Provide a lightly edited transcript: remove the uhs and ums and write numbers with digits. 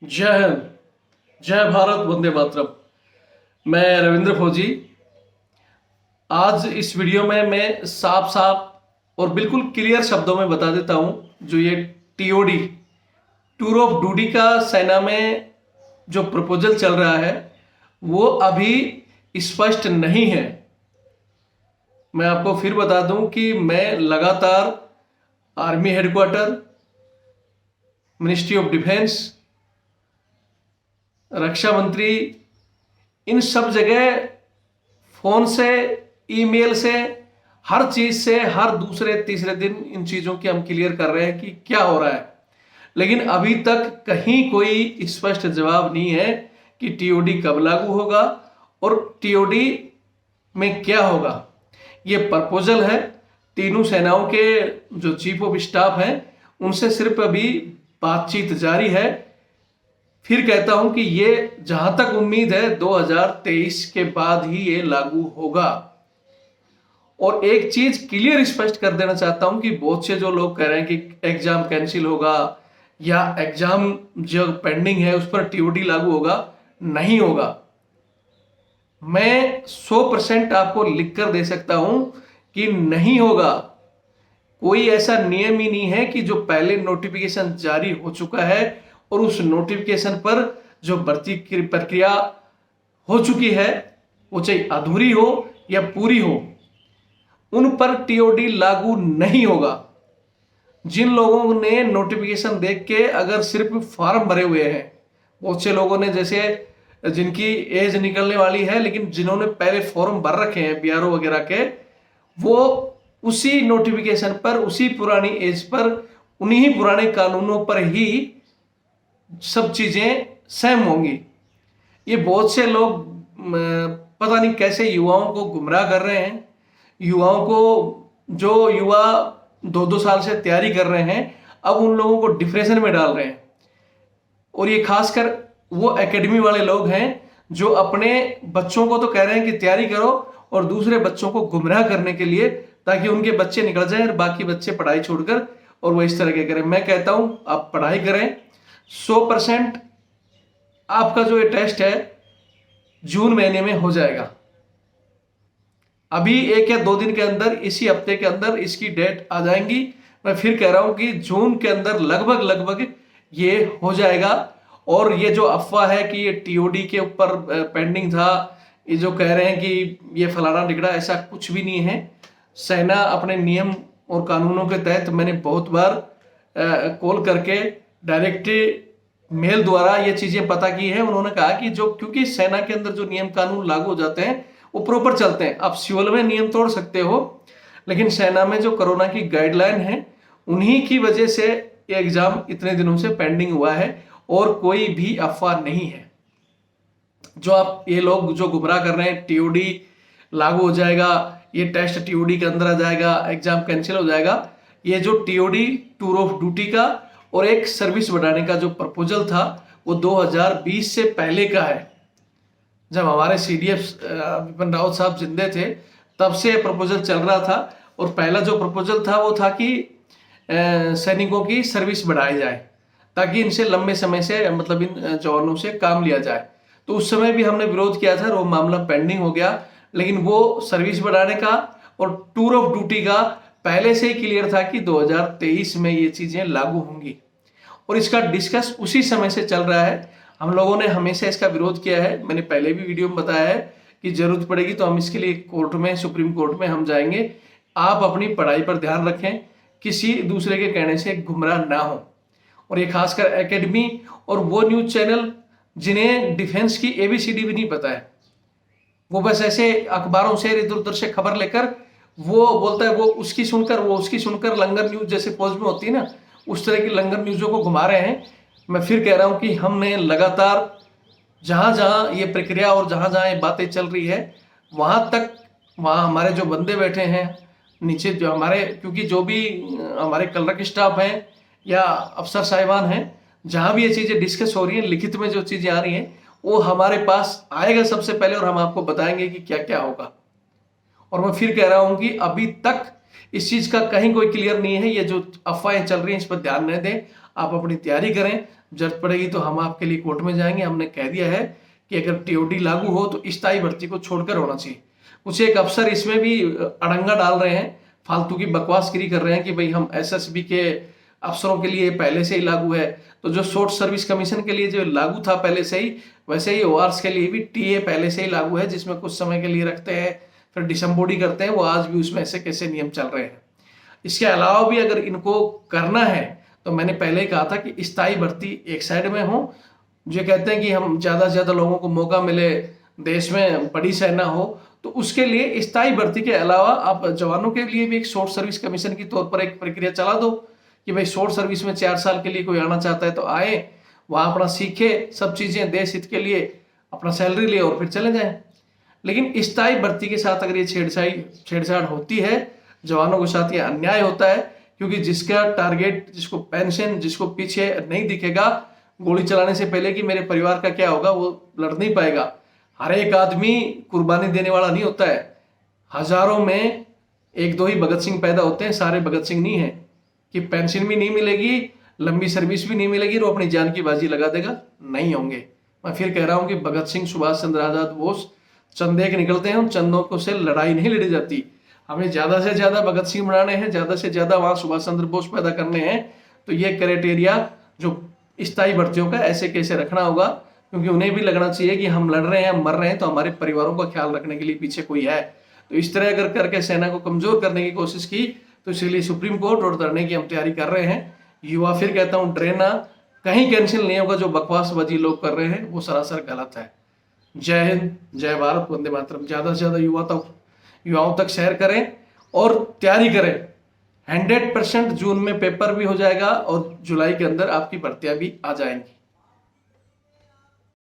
जय हिंद, जय भारत, वंदे मातरम। मैं रविंद्र फौजी। आज इस वीडियो में मैं साफ साफ और बिल्कुल क्लियर शब्दों में बता देता हूं, जो ये टीओडी टूर ऑफ ड्यूटी का सेना में जो प्रपोजल चल रहा है वो अभी स्पष्ट नहीं है। मैं आपको फिर बता दूं कि मैं लगातार army headquarter, ministry of defence, रक्षा मंत्री, इन सब जगह फोन से, ईमेल से, हर चीज से हर दूसरे तीसरे दिन इन चीजों की हम क्लियर कर रहे हैं कि क्या हो रहा है। लेकिन अभी तक कहीं कोई स्पष्ट जवाब नहीं है कि टीओडी कब लागू होगा और टीओडी में क्या होगा। ये प्रपोजल है, तीनों सेनाओं के जो चीफ ऑफ स्टाफ हैं उनसे सिर्फ अभी बातचीत जारी है। फिर कहता हूं कि ये जहां तक उम्मीद है 2023 के बाद ही ये लागू होगा। और एक चीज क्लियर स्पष्ट कर देना चाहता हूं कि बहुत से जो लोग कह रहे हैं कि एग्जाम कैंसिल होगा या एग्जाम जो पेंडिंग है उस पर टीओडी लागू होगा, नहीं होगा। मैं 100% आपको लिखकर दे सकता हूं कि नहीं होगा। कोई ऐसा नियम ही नहीं है कि जो पहले नोटिफिकेशन जारी हो चुका है और उस नोटिफिकेशन पर जो भर्ती की प्रक्रिया हो चुकी है, वो चाहे अधूरी हो या पूरी हो, उन पर टीओडी लागू नहीं होगा। जिन लोगों ने नोटिफिकेशन देख के अगर सिर्फ फॉर्म भरे हुए हैं, बहुत से लोगों ने जैसे जिनकी एज निकलने वाली है लेकिन जिन्होंने पहले फॉर्म भर रखे हैं बीआरओ वगैरह के, वो उसी नोटिफिकेशन पर, उसी पुरानी एज पर, उन्हीं पुराने कानूनों पर ही सब चीजें सहम होंगी। ये बहुत से लोग पता नहीं कैसे युवाओं को गुमराह कर रहे हैं। युवाओं को, जो युवा 2-2 साल से तैयारी कर रहे हैं, अब उन लोगों को डिप्रेशन में डाल रहे हैं। और ये खासकर वो एकेडमी वाले लोग हैं जो अपने बच्चों को तो कह रहे हैं कि तैयारी करो और दूसरे बच्चों को गुमराह करने के लिए, ताकि उनके बच्चे निकल जाएं और बाकी बच्चे पढ़ाई छोड़कर और वो इस तरह के करें। मैं कहता हूं आप पढ़ाई करें। 100% आपका जो ये टेस्ट है जून महीने में हो जाएगा। अभी 1 या 2 दिन के अंदर, इसी हफ्ते के अंदर इसकी डेट आ जाएंगी। मैं फिर कह रहा हूं कि जून के अंदर लगभग ये हो जाएगा। और ये जो अफवाह है कि ये टीओडी के ऊपर पेंडिंग था, ये जो कह रहे हैं कि ये फलाना टिकड़ा, ऐसा कुछ भी नहीं है। सेना अपने नियम और कानूनों के तहत, मैंने बहुत बार कॉल करके डायरेक्ट मेल द्वारा ये चीजें पता की है। उन्होंने कहा कि जो, क्योंकि सेना के अंदर जो नियम कानून लागू हो जाते हैं वो प्रॉपर चलते हैं। आप सिविल में नियम तोड़ सकते हो, लेकिन सेना में जो कोरोना की गाइडलाइन है उन्हीं की वजह से ये एग्जाम इतने दिनों से पेंडिंग हुआ है और कोई भी अफवाह नहीं है। जो आप ये लोग जो गुमराह कर रहे हैं टीओडी लागू हो जाएगा, ये टेस्ट टीओडी के अंदर आ जाएगा, एग्जाम कैंसिल हो जाएगा, ये जो टीओडी टूर ऑफ ड्यूटी का और एक सर्विस बढ़ाने का जो प्रपोजल था वो 2020 से पहले का है। जब हमारे सीडीएफ विपिन रावत साहब जिंदे थे तब से प्रपोजल चल रहा था। और पहला जो प्रपोजल था वो था कि सैनिकों की सर्विस बढ़ाई जाए ताकि इनसे लंबे समय से, मतलब इन जवानों से काम लिया जाए। तो उस समय भी हमने विरोध किया था और वो मामला पेंडिंग हो गया। लेकिन वो सर्विस बढ़ाने का और टूर ऑफ ड्यूटी का पहले से ही क्लियर था कि 2023 में ये चीजें लागू होंगी और इसका डिस्कस उसी समय से चल रहा है। हम लोगों ने हमेशा इसका विरोध किया है। मैंने पहले भी वीडियो में बताया है कि जरूरत पड़ेगी तो हम इसके लिए कोर्ट में, सुप्रीम कोर्ट में हम जाएंगे। आप अपनी पढ़ाई पर ध्यान रखें, किसी दूसरे के कहने से गुमराह ना हो। और ये खासकर एकेडमी और वो न्यूज चैनल जिन्हें डिफेंस की एबीसीडी भी नहीं पता है, वो बस ऐसे अखबारों से इधर उधर से खबर लेकर वो बोलता है, वो उसकी सुनकर, वो उसकी सुनकर, लंगर न्यूज जैसे फौज में होती है ना, उस तरह की लंगर न्यूजों को घुमा रहे हैं। मैं फिर कह रहा हूं कि हमने लगातार जहां जहां ये प्रक्रिया और जहां जहां ये बातें चल रही है वहां हमारे जो बंदे बैठे हैं नीचे, जो हमारे, क्योंकि जो भी हमारे क्लर्क स्टाफ हैं या अफसर साहिबान हैं, जहां भी ये चीजें डिस्कस हो रही हैं, लिखित में जो चीजें आ रही हैं, वो हमारे पास आएगा सबसे पहले और हम आपको बताएंगे कि क्या क्या होगा। और मैं फिर कह रहा हूं कि अभी तक इस चीज का कहीं कोई क्लियर नहीं है। ये जो अफवाहें चल रही हैं इस पर ध्यान न दें। आप अपनी तैयारी करें, जरूरत पड़ेगी तो हम आपके लिए कोर्ट में जाएंगे। हमने कह दिया है कि अगर टीओडी लागू हो तो स्थायी भर्ती को छोड़कर होना चाहिए। कुछ एक अफसर इसमें भी अड़ंगा डाल रहे हैं, फालतू की बकवासगिरी कर रहे हैं कि भाई हम एसएसबी के अफसरों के लिए पहले से ही लागू है। तो जो शॉर्ट सर्विस कमीशन के लिए जो लागू था पहले से ही, वैसे ही ओआरएस के लिए भी टीए पहले से ही लागू है, जिसमें कुछ समय के लिए रखते हैं फिर डिसम्बोडी करते हैं। वो आज भी उसमें ऐसे कैसे नियम चल रहे हैं। इसके अलावा भी अगर इनको करना है तो मैंने पहले ही कहा था कि स्थायी भर्ती एक साइड में हो, जो कहते हैं कि हम ज्यादा से ज्यादा लोगों को मौका मिले, देश में बड़ी सेना हो, तो उसके लिए स्थायी भर्ती के अलावा आप जवानों के लिए भी एक शॉर्ट सर्विस कमीशन की तौर पर एक प्रक्रिया चला दो कि भाई शॉर्ट सर्विस में 4 साल के लिए कोई आना चाहता है तो आए, वहां अपना सीखे सब चीजें देश हित के लिए, अपना सैलरी ले और फिर चले जाएं। लेकिन स्थायी भर्ती के साथ अगर ये छेड़छाड़ होती है, जवानों के साथ ये अन्याय होता है, क्योंकि जिसका टारगेट, जिसको पेंशन, जिसको पीछे नहीं दिखेगा गोली चलाने से पहले कि मेरे परिवार का क्या होगा, वो लड़ नहीं पाएगा। हर एक आदमी कुर्बानी देने वाला नहीं होता है। हजारों में 1-2 ही भगत सिंह पैदा होते हैं, सारे भगत सिंह नहीं है कि पेंशन भी नहीं मिलेगी, लंबी सर्विस भी नहीं मिलेगी और अपनी जान की बाजी लगा देगा, नहीं होंगे। मैं फिर कह रहा हूं कि भगत सिंह, सुभाष चंद्र आजाद, बोस चंदे के निकलते हैं, उन चंदों को से लड़ाई नहीं लड़ी जाती। हमें ज्यादा से ज्यादा भगत सिंह बनाने हैं, ज्यादा से ज्यादा वहां सुभाष चंद्र बोस पैदा करने हैं। तो ये क्राइटेरिया जो स्थायी भर्तियों का ऐसे कैसे रखना होगा, क्योंकि उन्हें भी लगना चाहिए कि हम लड़ रहे हैं, मर रहे हैं, तो हमारे परिवारों का ख्याल रखने के लिए पीछे कोई है। तो इस तरह अगर करके सेना को कमजोर करने की कोशिश की तो इसलिए सुप्रीम कोर्ट और धरने की हम तैयारी कर रहे हैं। युवा, फिर कहता हूं, डरेना, कहीं कैंसिल नहीं होगा। जो बकवासबाजी लोग कर रहे हैं वो सरासर गलत है। जय हिंद, जय भारत, वंदे मातरम। ज्यादा से ज्यादा युवाओं तक शेयर करें और तैयारी करें। 100% जून में पेपर भी हो जाएगा और जुलाई के अंदर आपकी भर्तियां भी आ जाएंगी।